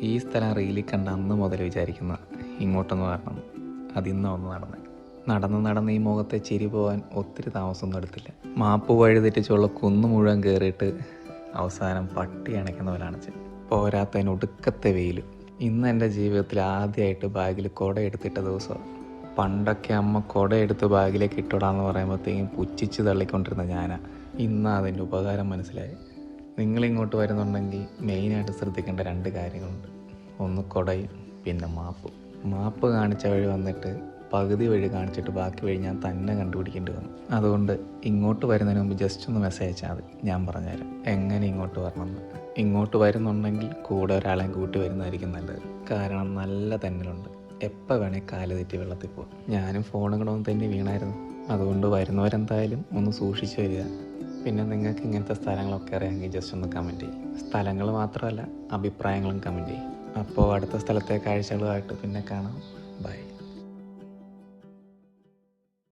ഈ സ്ഥലം റീലിൽ കണ്ട അന്ന് മുതൽ വിചാരിക്കുന്ന ഇങ്ങോട്ടൊന്ന് വരണം. അതിന്ന് ഒന്ന് നടന്ന് ഈ മുഖത്തെ ചിരി പോകാൻ ഒത്തിരി താമസമൊന്നും എടുത്തില്ല. മാപ്പ് വഴിതെറ്റിച്ചുള്ള കുന്ന് മുഴുവൻ കയറിയിട്ട് അവസാനം പട്ടി അണയ്ക്കുന്ന പോലെ അണച്ച്. പോരാത്തതിന് ഒടുക്കത്തെ വെയിൽ. ഇന്ന് എൻ്റെ ജീവിതത്തിൽ ആദ്യമായിട്ട് ബാഗിൽ കുട എടുത്തിട്ട ദിവസമാണ്. പണ്ടൊക്കെ അമ്മ കുട എടുത്ത് ബാഗിലേക്ക് ഇട്ടോടാന്ന് പറയുമ്പോഴത്തേക്കും പുച്ഛിച്ച് തള്ളിക്കൊണ്ടിരുന്ന ഞാനാ. ഇന്ന് അതിൻ്റെ ഉപകാരം മനസ്സിലായി. നിങ്ങളിങ്ങോട്ട് വരുന്നുണ്ടെങ്കിൽ മെയിനായിട്ട് ശ്രദ്ധിക്കേണ്ട 2 കാര്യങ്ങളുണ്ട്. ഒന്ന് കുടയും, പിന്നെ മാപ്പ് കാണിച്ച വഴി വന്നിട്ട് പകുതി വഴി കാണിച്ചിട്ട് ബാക്കി വഴി ഞാൻ തന്നെ കണ്ടുപിടിക്കേണ്ടി വന്നു. അതുകൊണ്ട് ഇങ്ങോട്ട് വരുന്നതിന് മുമ്പ് ജസ്റ്റ് ഒന്ന് മെസ്സേജ് അയച്ചാൽ മതി, ഞാൻ പറഞ്ഞുതരാം എങ്ങനെ ഇങ്ങോട്ട് വരണമെന്ന്. ഇങ്ങോട്ട് വരുന്നുണ്ടെങ്കിൽ കൂടെ ഒരാളെയും കൂട്ടി വരുന്നതായിരിക്കും നല്ലത്. കാരണം നല്ല തന്നലുണ്ട്, എപ്പോൾ വേണേൽ കാല് തെറ്റി വെള്ളത്തിൽ പോകും. ഞാനും ഫോണും കൂടെ ഒന്ന് തന്നെ വീണായിരുന്നു. അതുകൊണ്ട് വരുന്നവരെന്തായാലും ഒന്ന് സൂക്ഷിച്ച് വരിക. പിന്നെ നിങ്ങൾക്ക് ഇങ്ങനത്തെ സ്ഥലങ്ങളൊക്കെ അറിയാമെങ്കിൽ ജസ്റ്റ് ഒന്ന് കമൻറ്റ് ചെയ്യും. സ്ഥലങ്ങൾ മാത്രമല്ല, അഭിപ്രായങ്ങളും കമൻറ്റ് ചെയ്യും. അപ്പോൾ അടുത്ത സ്ഥലത്തെ കാഴ്ചകളുമായിട്ട് പിന്നെ കാണാം. ബൈ.